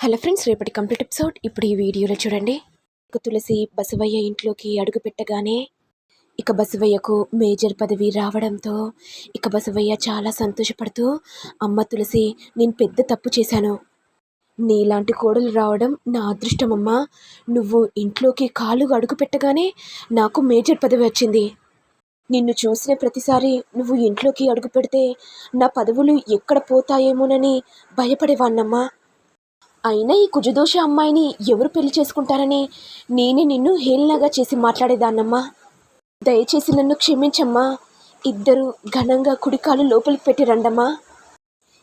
Hello friends, రేపటి complete episode ఇప్పుడు ఈ వీడియోలో చూడండి. ఇక తులసి బసవయ్య ఇంట్లోకి అడుగు పెట్టగానే ఇక బసవయ్యకు మేజర్ పదవి రావడంతో ఇక బసవయ్య చాలా సంతోషపడుతూ, అమ్మ తులసి, నేను పెద్ద తప్పు చేశాను. నీలాంటి కోడలు రావడం నా అదృష్టమమ్మా. నువ్వు ఇంట్లోకి కాలు అడుగు పెట్టగానే నాకు మేజర్ పదవి వచ్చింది. నిన్ను చూసిన ప్రతిసారి నువ్వు ఇంట్లోకి అడుగు పెడితే నా పదవులు ఎక్కడ పోతాయేమోనని భయపడేవాణ్ణమ్మా. అయినా ఈ కుజదోష అమ్మాయిని ఎవరు పెళ్లి చేసుకుంటారని నేనే నిన్ను హేళనగా చేసి మాట్లాడేదాన్నమ్మా. దయచేసి నన్ను క్షమించమ్మా. ఇద్దరు ఘనంగా కుడికాలు లోపలికి పెట్టి రండమ్మా.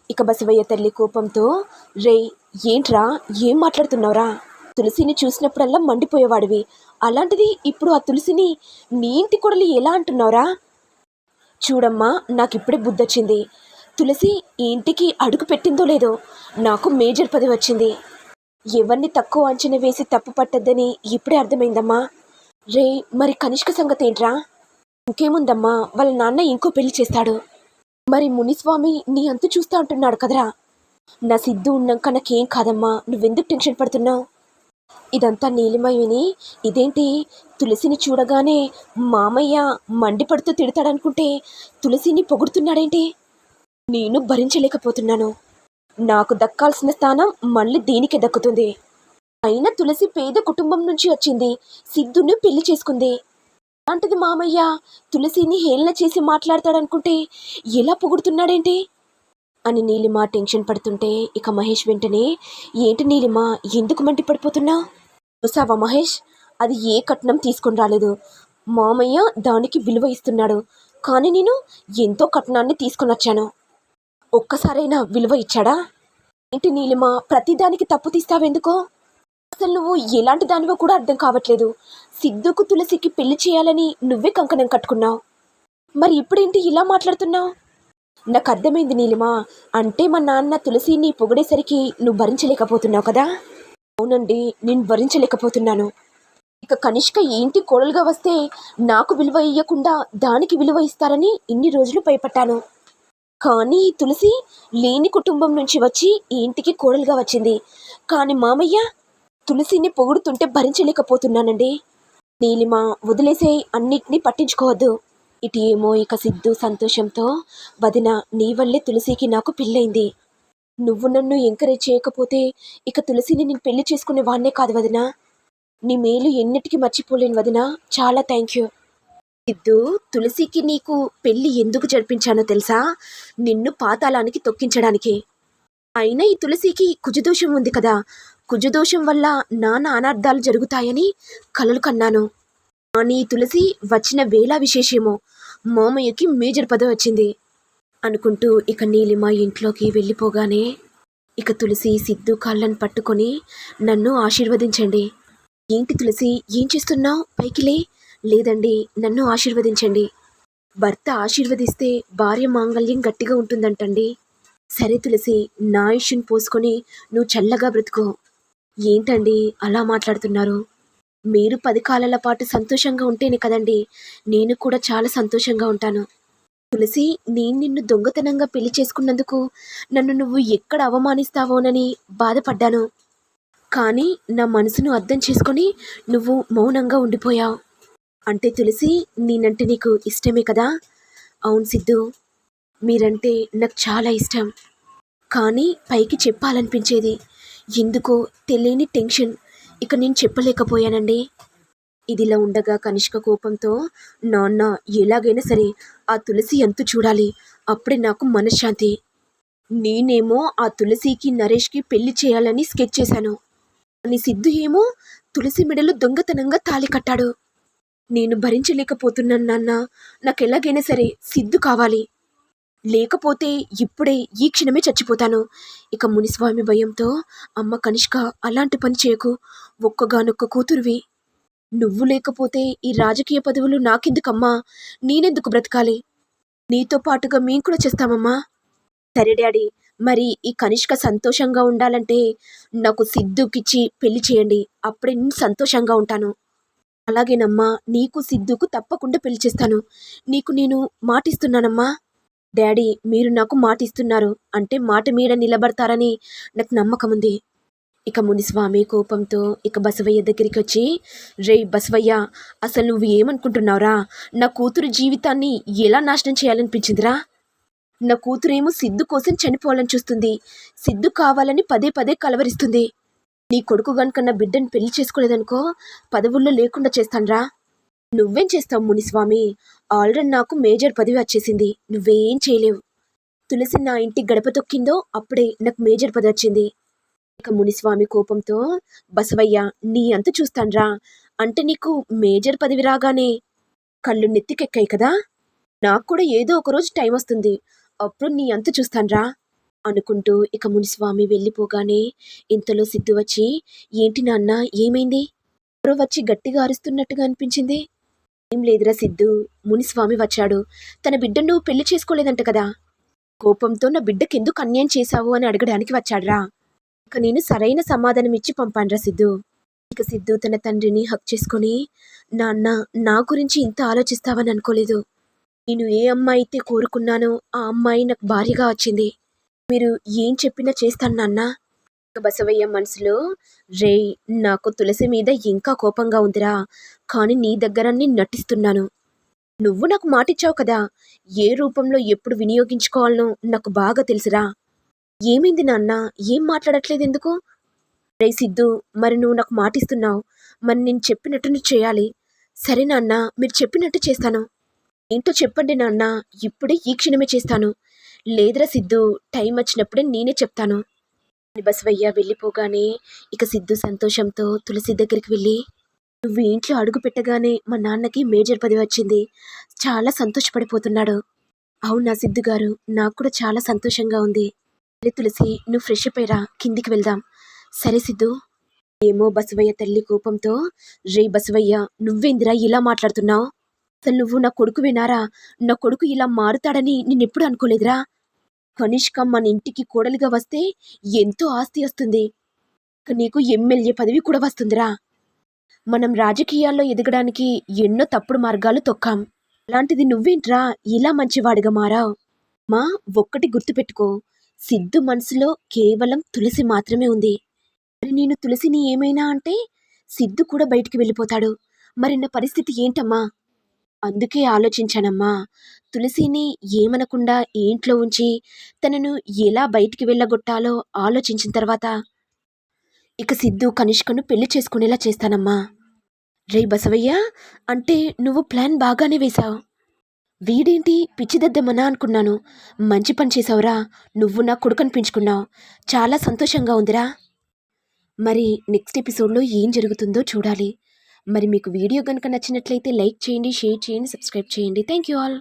ఇక బసవయ్య తల్లి కోపంతో, రే, ఏంట్రా, ఏం మాట్లాడుతున్నావురా? తులసిని చూసినప్పుడల్లా మండిపోయేవాడివి, అలాంటిది ఇప్పుడు ఆ తులసిని నీ ఇంటి కొడలి ఎలా అంటున్నావురా? చూడమ్మా, నాకిప్పుడే బుద్ధొచ్చింది. తులసి ఈ ఇంటికి అడుగు పెట్టిందో లేదో నాకు మేజర్ పదవి వచ్చింది. ఎవరిని తక్కువ అంచనా వేసి తప్పు పట్టద్దని ఇప్పుడే అర్థమైందమ్మా. రే, మరి కనిష్క సంగతి ఏంట్రా? ఇంకేముందమ్మా, వాళ్ళ నాన్న ఇంకో పెళ్లి చేస్తాడు. మరి మునిస్వామి నీ అంతు చూస్తా అంటున్నాడు కదరా. నా సిద్ధు ఉన్నాక నాకేం కాదమ్మా, నువ్వెందుకు టెన్షన్ పడుతున్నావు? ఇదంతా నీలిమ విని, ఇదేంటి తులసిని చూడగానే మామయ్య మండిపడుతూ తిడతాడనుకుంటే తులసిని పొగుడుతున్నాడేంటి? నేను భరించలేకపోతున్నాను. నాకు దక్కాల్సిన స్థానం మళ్ళీ దీనికి దక్కుతుంది. అయినా తులసి పేద కుటుంబం నుంచి వచ్చింది, సిద్ధును పెళ్లి చేసుకుంది. అలాంటిది మామయ్య తులసిని హేళన చేసి మాట్లాడతాడనుకుంటే ఎలా పొగుడుతున్నాడేంటి అని నీలిమ టెన్షన్ పడుతుంటే ఇక మహేష్ వెంటనే, ఏంటి నీలిమ, ఎందుకు మండిపడిపోతున్నా? చూసావా మహేష్, అది ఏ కట్నం తీసుకొని రాలేదు. మామయ్య దానికి విలువ ఇస్తున్నాడు, కానీ నేను ఎంతో కట్నాన్ని తీసుకొని వచ్చాను. ఒక్కసారైనా విలువ ఇచ్చాడా? ఏంటి నీలిమ, ప్రతిదానికి తప్పు తీస్తావెందుకో? అసలు నువ్వు ఎలాంటి దానివో కూడా అర్థం కావట్లేదు. సిద్ధుకు తులసికి పెళ్లి చేయాలని నువ్వే కంకణం కట్టుకున్నావు, మరి ఇప్పుడేంటి ఇలా మాట్లాడుతున్నావు? నాకు అర్థమైంది నీలిమ, అంటే మా నాన్న తులసిని పొగిడేసరికి నువ్వు భరించలేకపోతున్నావు కదా? అవునండి, నేను భరించలేకపోతున్నాను. ఇక కనిష్క ఈ ఇంటి కోడలుగా వస్తే నాకు విలువ ఇయ్యకుండా దానికి విలువ ఇస్తారని ఇన్ని రోజులు భయపడ్డాను. కానీ తులసి లేని కుటుంబం నుంచి వచ్చి ఈ ఇంటికి కోడలుగా వచ్చింది, కానీ మామయ్య తులసిని పొగుడుతుంటే భరించలేకపోతున్నానండి. నీలిమ, వదిలేసే, అన్నిటినీ పట్టించుకోవద్దు. ఇటు ఏమో ఇక సిద్ధు సంతోషంతో, వదిన, నీ వల్లే తులసికి నాకు పెళ్ళైంది. నువ్వు నన్ను ఎంకరేజ్ చేయకపోతే ఇక తులసిని నేను పెళ్లి చేసుకునే వాడినే కాదు వదిన. నీ మేలు ఎన్నిటికీ మర్చిపోలేను వదిన, చాలా థ్యాంక్ యూ. సిద్ధు, తులసికి నీకు పెళ్లి ఎందుకు జరిపించానో తెలుసా? నిన్ను పాతాళానికి తొక్కించడానికి. అయినా ఈ తులసికి కుజదోషం ఉంది కదా, కుజదోషం వల్ల నానా అనార్థాలు జరుగుతాయని కలలు కన్నాను. కానీ తులసి వచ్చిన వేళ విశేషమో, మామయ్యకి మేజర్ పదవి వచ్చింది అనుకుంటూ ఇక నీలిమ ఇంట్లోకి వెళ్ళిపోగానే ఇక తులసి సిద్ధు కాళ్ళను పట్టుకొని, నన్ను ఆశీర్వదించండి. ఏంటి తులసి, ఏం చేస్తున్నావు? పైకిలే. లేదండి, నన్ను ఆశీర్వదించండి. భర్త ఆశీర్వదిస్తే భార్య మాంగళ్యం గట్టిగా ఉంటుందంటండి. సరే తులసి, నా ఆయుష్ని పోసుకొని నువ్వు చల్లగా బ్రతుకో. ఏంటండి అలా మాట్లాడుతున్నారు? మీరు 10 కాలాల పాటు సంతోషంగా ఉంటేనే కదండి నేను కూడా చాలా సంతోషంగా ఉంటాను. తులసి, నేను నిన్ను దొంగతనంగా పెళ్లి చేసుకున్నందుకు నన్ను నువ్వు ఎక్కడ అవమానిస్తావోనని బాధపడ్డాను. కానీ నా మనసును అర్థం చేసుకొని నువ్వు మౌనంగా ఉండిపోయావు. అంటే తులసి, నేనంటే నీకు ఇష్టమే కదా? అవును సిద్ధు, మీరంటే నాకు చాలా ఇష్టం. కానీ పైకి చెప్పాలనిపించేది, ఎందుకో తెలియని టెన్షన్. ఇక నేను చెప్పలేకపోయానండి. ఇదిలా ఉండగా కనిష్క కోపంతో, నాన్న, ఎలాగైనా సరే ఆ తులసి అంతు చూడాలి, అప్పుడే నాకు మనశ్శాంతి. నేనేమో ఆ తులసికి నరేష్కి పెళ్లి చేయాలని స్కెచ్ చేశాను, అని సిద్ధు ఏమో తులసి మెడలో దొంగతనంగా తాళి కట్టాడు. నేను భరించలేకపోతున్నాను నాన్న, నాకు ఎలాగైనా సరే సిద్ధు కావాలి, లేకపోతే ఇప్పుడే ఈ క్షణమే చచ్చిపోతాను. ఇక మునిస్వామి భయంతో, అమ్మ కనిష్క, అలాంటి పని చేయకు, ఒక్కగానొక్క కూతురువి. నువ్వు లేకపోతే ఈ రాజకీయ పదవులు నాకెందుకమ్మా, నేనెందుకు బ్రతకాలి? నీతో పాటుగా మేము కూడా చేస్తామమ్మా. సరే డాడీ, మరి ఈ కనిష్క సంతోషంగా ఉండాలంటే నాకు సిద్ధుకిచ్చి పెళ్లి చేయండి, అప్పుడే నేను సంతోషంగా ఉంటాను. అలాగేనమ్మా, నీకు సిద్ధుకు తప్పకుండా పెళ్లి చేస్తాను, నీకు నేను మాటిస్తున్నానమ్మా. డాడీ, మీరు నాకు మాటిస్తున్నారు అంటే మాట మీద నిలబడతారని నాకు నమ్మకం ఉంది. ఇక మునిస్వామి కోపంతో ఇక బసవయ్య దగ్గరికి వచ్చి, రే బసవయ్య, అసలు నువ్వు ఏమనుకుంటున్నావురా? నా కూతురు జీవితాన్ని ఎలా నాశనం చేయాలనిపించిందిరా? నా కూతురేమో సిద్ధు కోసం చనిపోవాలని చూస్తుంది. సిద్ధు కావాలని పదే పదే కలవరిస్తుంది. నీ కొడుకు గనుక నా బిడ్డని పెళ్లి చేసుకోలేదనుకో, పదవుల్లో లేకుండా చేస్తాన్రా. నువ్వేం చేస్తావు మునిస్వామి? ఆల్రెడీ నాకు మేజర్ పదవి వచ్చేసింది. నువ్వేం చేయలేవు. తులసి నా ఇంటి గడప తొక్కిందో అప్పుడే నాకు మేజర్ పదవి వచ్చింది. ఇక మునిస్వామి కోపంతో, బసవయ్య, నీ అంత చూస్తాన్రా. అంటే నీకు మేజర్ పదవి రాగానే కళ్ళు నెత్తికెక్కాయి కదా? నాకు కూడా ఏదో ఒకరోజు టైం వస్తుంది, అప్పుడు నీ అంత చూస్తాన్రా అనుకుంటూ ఇక మునిస్వామి వెళ్ళిపోగానే ఇంతలో సిద్ధు వచ్చి, ఏంటి నాన్న, ఏమైంది? ఎవరో వచ్చి గట్టిగా అరుస్తున్నట్టుగా అనిపించింది. ఏం లేదురా సిద్ధు, మునిస్వామి వచ్చాడు. తన బిడ్డను నువ్వు పెళ్లి చేసుకోలేదంట కదా, కోపంతో నా బిడ్డకెందుకు అన్యాయం చేశావు అని అడగడానికి వచ్చాడ్రా. ఇక నేను సరైన సమాధానం ఇచ్చి పంపాన్రా సిద్ధు. ఇక సిద్ధు తన తండ్రిని హక్ చేసుకొని, నాన్న, నా గురించి ఇంత ఆలోచిస్తావని అనుకోలేదు. నేను ఏ అమ్మాయి అయితే కోరుకున్నానో ఆ అమ్మాయి నాకు భార్యగా వచ్చింది. మీరు ఏం చెప్పినా చేస్తాను నాన్న. ఇక బసవయ్య మనసులో, రేయ్, నాకు తులసి మీద ఇంకా కోపంగా ఉందిరా, కానీ నీ దగ్గర నేను నటిస్తున్నాను. నువ్వు నాకు మాటిచ్చావు కదా, ఏ రూపంలో ఎప్పుడు వినియోగించుకోవాలనో నాకు బాగా తెలుసురా. ఏమైంది నాన్న, ఏం మాట్లాడట్లేదు ఎందుకు? రే సిద్ధు, మరి నువ్వు నాకు మాటిస్తున్నావు, మరి నేను చెప్పినట్టు నువ్వు చేయాలి. సరే నాన్న, మీరు చెప్పినట్టు చేస్తాను. ఏంటో చెప్పండి నాన్న, ఇప్పుడే ఈ క్షణమే చేస్తాను. లేదురా సిద్ధు, టైం వచ్చినప్పుడే నేనే చెప్తాను అని బసవయ్య వెళ్ళిపోగానే ఇక సిద్ధు సంతోషంతో తులసి దగ్గరికి వెళ్ళి, నువ్వు ఇంట్లో అడుగు పెట్టగానే మా నాన్నకి మేజర్ పదవి వచ్చింది, చాలా సంతోషపడిపోతున్నాడు. అవునా సిద్ధు గారు, నాకు కూడా చాలా సంతోషంగా ఉంది. సరే తులసి, నువ్వు ఫ్రెష్ అప్ అయ్యిరా, కిందికి వెళ్దాం. సరే సిద్ధు. ఏమో బసవయ్య తల్లి కోపంతో, రే బసవయ్య, నువ్వేందిరా ఇలా మాట్లాడుతున్నావు? అసలు నువ్వు నా కొడుకు వినారా? నా కొడుకు ఇలా మారుతాడని నేనెప్పుడు అనుకోలేదురా. కనిష్క మన ఇంటికి కోడలిగా వస్తే ఎంతో ఆస్తి వస్తుంది. ఇక నీకు ఎమ్మెల్యే పదవి కూడా వస్తుందిరా. మనం రాజకీయాల్లో ఎదగడానికి ఎన్నో తప్పుడు మార్గాలు తొక్కాం. అలాంటిది నువ్వేంట్రా ఇలా మంచివాడిగా మారావు? మా ఒక్కటి గుర్తుపెట్టుకో, సిద్ధు మనసులో కేవలం తులసి మాత్రమే ఉంది. మరి నేను తులసిని ఏమైనా అంటే సిద్ధు కూడా బయటికి వెళ్ళిపోతాడు. మరి నా పరిస్థితి ఏంటమ్మా? అందుకే ఆలోచించానమ్మా, తులసిని ఏమనకుండా ఇంట్లో ఉంచి తనను ఎలా బయటికి వెళ్ళగొట్టాలో ఆలోచించిన తర్వాత ఇక సిద్ధు కనిష్కను పెళ్లి చేసుకునేలా చేస్తానమ్మా. రే బసవయ్య, అంటే నువ్వు ప్లాన్ బాగానే వేశావు. వీడేంటి పిచ్చిదద్దమనా అనుకున్నాను. మంచి పని చేసావురా, నువ్వు నా కొడుకుని పెంచుకున్నావు. చాలా సంతోషంగా ఉందిరా. మరి నెక్స్ట్ ఎపిసోడ్లో ఏం జరుగుతుందో చూడాలి. మరి మీకు వీడియో కనుక నచ్చినట్లయితే లైక్ చేయండి, షేర్ చేయండి, సబ్స్క్రైబ్ చేయండి. Thank you all.